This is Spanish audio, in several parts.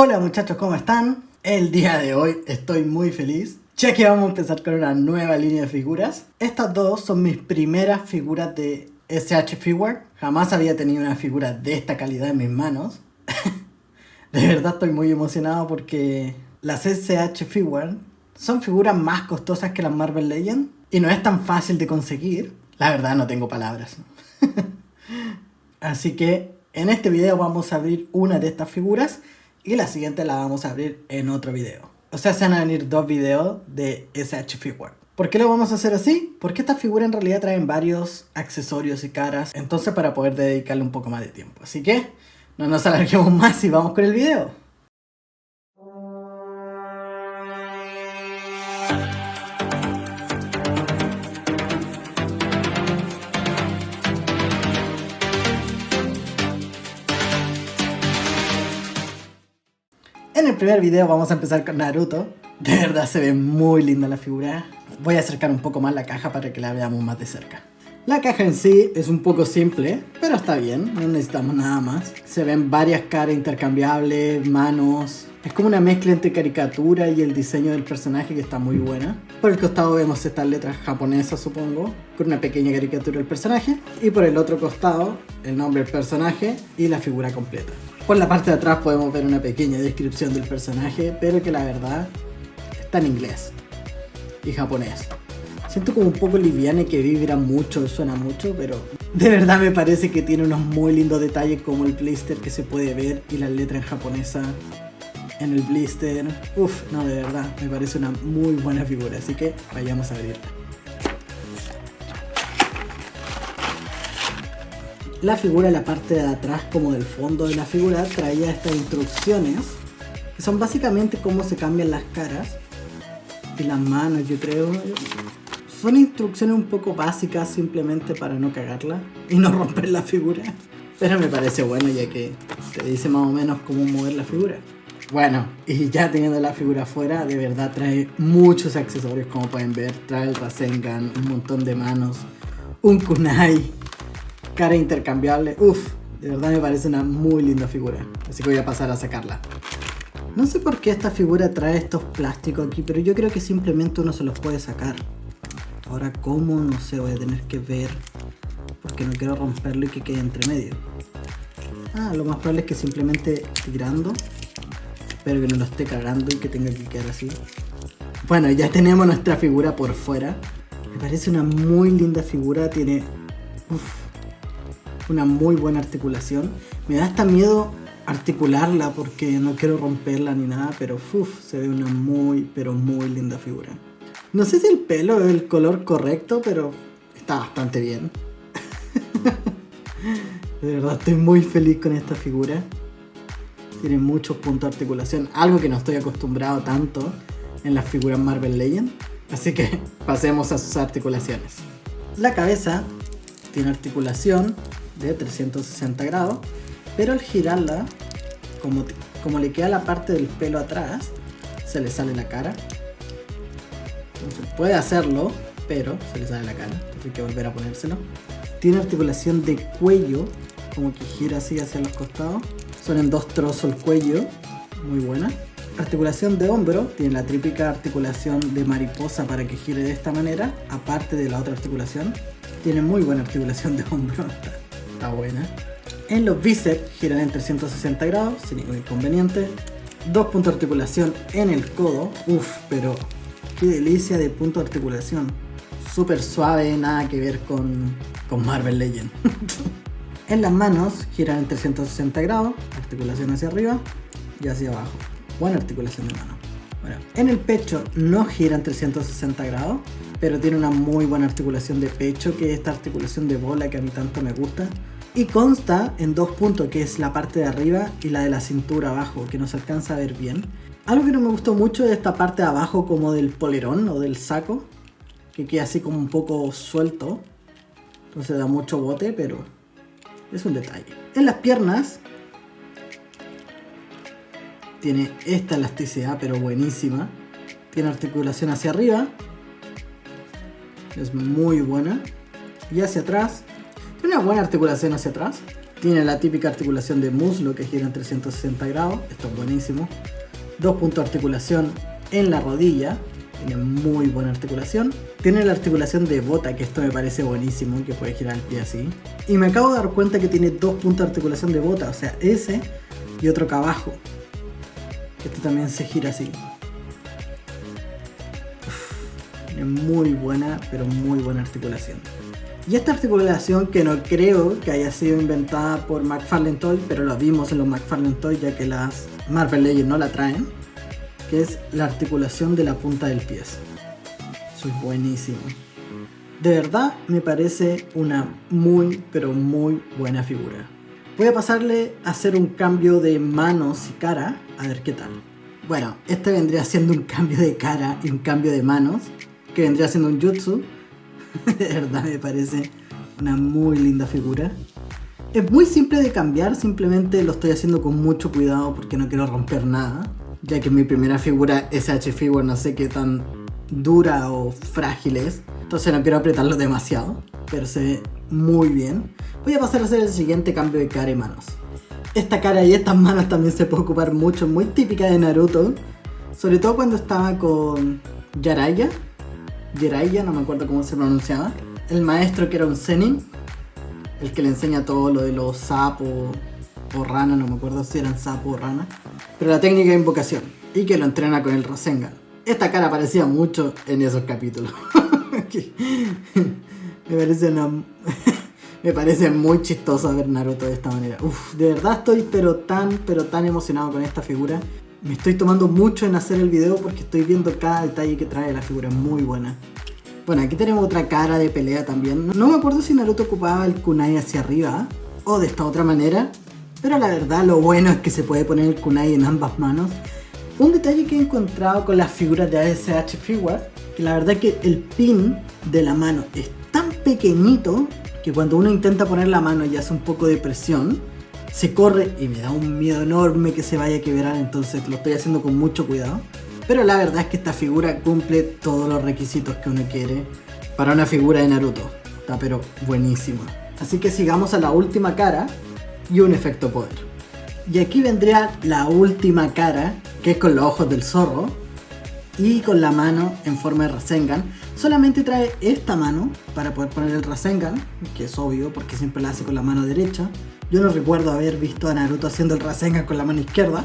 Hola muchachos, ¿cómo están? El día de hoy estoy muy feliz, ya que vamos a empezar con una nueva línea de figuras. Estas dos son mis primeras figuras de SH Figure. Jamás había tenido una figura de esta calidad en mis manos. De verdad estoy muy emocionado porque las SH Figure son figuras más costosas que las Marvel Legends y no es tan fácil de conseguir. La verdad no tengo palabras. Así que en este video vamos a abrir una de estas figuras y la siguiente la vamos a abrir en otro video. O sea, se van a venir dos videos de SH Figure. ¿Por qué lo vamos a hacer así? Porque estas figuras en realidad traen varios accesorios y caras, entonces para poder dedicarle un poco más de tiempo. Así que no nos alarguemos más y vamos con el video. En el primer video vamos a empezar con Naruto. De verdad se ve muy linda la figura. Voy a acercar un poco más la caja para que la veamos más de cerca. La caja en sí es un poco simple, pero está bien, no necesitamos nada más. Se ven varias caras intercambiables, manos. Es como una mezcla entre caricatura y el diseño del personaje que está muy buena. Por el costado vemos estas letras japonesas, supongo, con una pequeña caricatura del personaje. Y por el otro costado, el nombre del personaje y la figura completa. Por la parte de atrás podemos ver una pequeña descripción del personaje, pero que la verdad está en inglés y japonés. Siento como un poco liviana y que vibra mucho, suena mucho, pero de verdad me parece que tiene unos muy lindos detalles como el blister que se puede ver y las letras en japonesa en el blister. Uf, no, de verdad, me parece una muy buena figura, así que vayamos a abrirla. La figura en la parte de atrás, como del fondo de la figura, traía estas instrucciones que son básicamente cómo se cambian las caras y las manos, yo creo. Son instrucciones un poco básicas simplemente para no cagarla y no romper la figura, pero me parece bueno ya que te dice más o menos cómo mover la figura. Bueno, y ya teniendo la figura afuera, de verdad trae muchos accesorios, como pueden ver. Trae el Rasengan, un montón de manos, un kunai, cara intercambiable. Uf, de verdad me parece una muy linda figura, así que voy a pasar a sacarla. No sé por qué esta figura trae estos plásticos aquí, pero yo creo que simplemente uno se los puede sacar. Ahora cómo, no sé, voy a tener que ver, porque no quiero romperlo y que quede entre medio. Lo más probable es que simplemente tirando, espero que no lo esté cagando y que tenga que quedar así. Bueno, ya tenemos nuestra figura por fuera. Me parece una muy linda figura, tiene una muy buena articulación. Me da hasta miedo articularla porque no quiero romperla ni nada, pero se ve una muy, pero muy linda figura. No sé si el pelo es el color correcto, pero está bastante bien. De verdad estoy muy feliz con esta figura. Tiene muchos puntos de articulación, algo que no estoy acostumbrado tanto en las figuras Marvel Legends. Así que pasemos a sus articulaciones. La cabeza tiene articulación de 360 grados, pero al girarla, como le queda la parte del pelo atrás, se le sale la cara. Entonces puede hacerlo, pero se le sale la cara, entonces hay que volver a ponérselo. Tiene articulación de cuello, como que gira así hacia los costados. Son en dos trozos el cuello, muy buena. Articulación de hombro, tiene la típica articulación de mariposa para que gire de esta manera, aparte de la otra articulación. Tiene muy buena articulación de hombro, está buena. En los bíceps giran en 360 grados, sin ningún inconveniente. Dos puntos de articulación en el codo, pero qué delicia de punto de articulación. Súper suave, nada que ver con Marvel Legends. En las manos giran en 360 grados, articulación hacia arriba y hacia abajo. Buena articulación de mano. Bueno, en el pecho no gira en 360 grados, pero tiene una muy buena articulación de pecho, que es esta articulación de bola que a mí tanto me gusta. Y consta en dos puntos, que es la parte de arriba y la de la cintura abajo, que no se alcanza a ver bien. Algo que no me gustó mucho es esta parte de abajo como del polerón o del saco, que queda así como un poco suelto. Entonces da mucho bote, pero es un detalle. En las piernas tiene esta elasticidad, pero buenísima. Tiene articulación hacia arriba, es muy buena. Y hacia atrás, tiene una buena articulación hacia atrás. Tiene la típica articulación de muslo que gira en 360 grados, esto es buenísimo. 2 puntos de articulación en la rodilla, tiene muy buena articulación. Tiene la articulación de bota, que esto me parece buenísimo, que puede girar el pie así. Y me acabo de dar cuenta que tiene 2 puntos de articulación de bota, o sea, ese y otro acá abajo. Este también se gira así. Tiene muy buena, pero muy buena articulación. Y esta articulación, que no creo que haya sido inventada por McFarlane Toys, pero lo vimos en los McFarlane Toys ya que las Marvel Legends no la traen, que es la articulación de la punta del pie. Eso es buenísimo. De verdad me parece una muy, pero muy buena figura. Voy a pasarle a hacer un cambio de manos y cara, a ver qué tal. Bueno, este vendría siendo un cambio de cara y un cambio de manos, que vendría siendo un jutsu. De verdad me parece una muy linda figura. Es muy simple de cambiar, simplemente lo estoy haciendo con mucho cuidado porque no quiero romper nada, ya que mi primera figura SH Figure no sé qué tan dura o frágil es, entonces no quiero apretarlo demasiado, pero se ve muy bien. Voy a pasar a hacer el siguiente cambio de cara y manos. Esta cara y estas manos también se puede ocupar mucho, muy típica de Naruto, sobre todo cuando estaba con Jiraiya, no me acuerdo cómo se pronunciaba, el maestro que era un Zenin, el que le enseña todo lo de los sapos o rana, no me acuerdo si eran sapos o rana, pero la técnica de invocación, y que lo entrena con el Rasengan. Esta cara aparecía mucho en esos capítulos. Me parece muy chistoso ver Naruto de esta manera. Uf, de verdad estoy pero tan emocionado con esta figura. Me estoy tomando mucho en hacer el video porque estoy viendo cada detalle que trae la figura, muy buena. Bueno, aquí tenemos otra cara de pelea también. No me acuerdo si Naruto ocupaba el kunai hacia arriba o de esta otra manera, pero la verdad lo bueno es que se puede poner el kunai en ambas manos. Un detalle que he encontrado con las figuras de SH Figure, que la verdad que el pin de la mano es tan pequeñito que cuando uno intenta poner la mano y hace un poco de presión, se corre y me da un miedo enorme que se vaya a quebrar, entonces lo estoy haciendo con mucho cuidado. Pero la verdad es que esta figura cumple todos los requisitos que uno quiere para una figura de Naruto. Está pero buenísima. Así que sigamos a la última cara y un efecto poder. Y aquí vendría la última cara, que es con los ojos del zorro y con la mano en forma de Rasengan. Solamente trae esta mano para poder poner el Rasengan, que es obvio porque siempre la hace con la mano derecha. Yo no recuerdo haber visto a Naruto haciendo el Rasengan con la mano izquierda.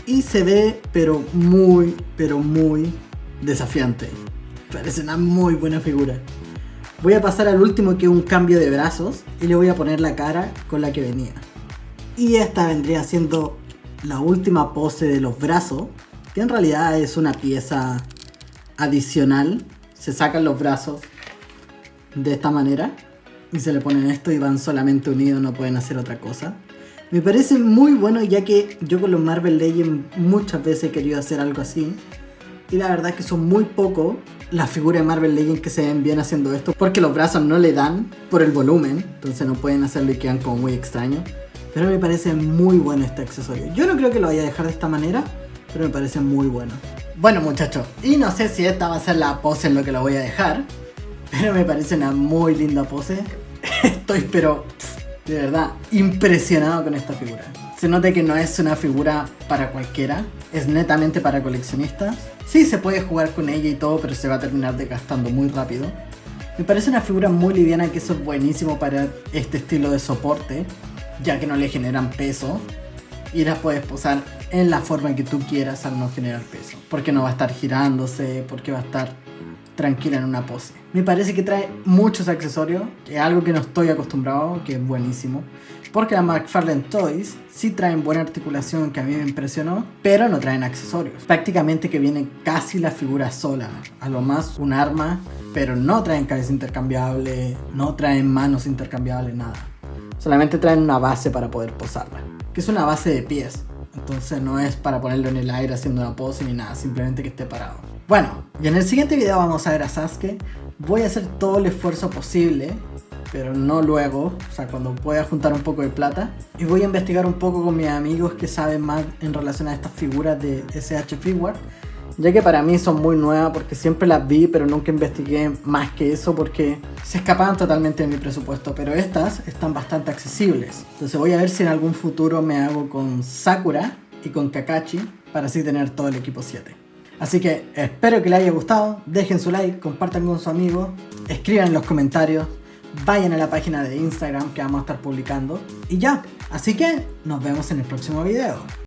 Y se ve pero muy desafiante. Parece una muy buena figura. Voy a pasar al último, que es un cambio de brazos, y le voy a poner la cara con la que venía. Y esta vendría siendo la última pose de los brazos, que en realidad es una pieza adicional. Se sacan los brazos de esta manera y se le ponen esto y van solamente unidos, no pueden hacer otra cosa. Me parece muy bueno, ya que yo con los Marvel Legends muchas veces he querido hacer algo así, y la verdad es que son muy pocos las figuras de Marvel Legends que se ven bien haciendo esto, porque los brazos no le dan por el volumen, entonces no pueden hacerlo y quedan como muy extraños. Pero me parece muy bueno este accesorio. Yo no creo que lo vaya a dejar de esta manera, pero me parece muy bueno. Bueno muchachos, y no sé si esta va a ser la pose en lo que lo voy a dejar, pero me parece una muy linda pose. Estoy pero de verdad impresionado con esta figura. Se nota que no es una figura para cualquiera, es netamente para coleccionistas. Sí, se puede jugar con ella y todo, pero se va a terminar desgastando muy rápido. Me parece una figura muy liviana, que eso es buenísimo para este estilo de soporte, ya que no le generan peso y las puedes posar en la forma que tú quieras al no generar peso, porque no va a estar girándose, porque va a estar tranquila en una pose. Me parece que trae muchos accesorios, que es algo que no estoy acostumbrado, que es buenísimo, porque las McFarlane Toys sí traen buena articulación, que a mí me impresionó, pero no traen accesorios. Prácticamente que viene casi la figura sola, a lo más un arma, pero no traen cabeza intercambiable, no traen manos intercambiables, nada. Solamente traen una base para poder posarla, que es una base de pies. Entonces no es para ponerlo en el aire haciendo una pose ni nada, simplemente que esté parado. Bueno, y en el siguiente video vamos a ver a Sasuke. Voy a hacer todo el esfuerzo posible, pero no luego, o sea, cuando pueda juntar un poco de plata. Y voy a investigar un poco con mis amigos que saben más en relación a estas figuras de SH Figure. ya que para mí son muy nuevas porque siempre las vi pero nunca investigué más que eso porque se escapaban totalmente de mi presupuesto, pero estas están bastante accesibles. Entonces voy a ver si en algún futuro me hago con Sakura y con Kakashi para así tener todo el equipo 7. Así que espero que les haya gustado, dejen su like, compartan con sus amigos, escriban en los comentarios, vayan a la página de Instagram que vamos a estar publicando y ya. Así que nos vemos en el próximo video.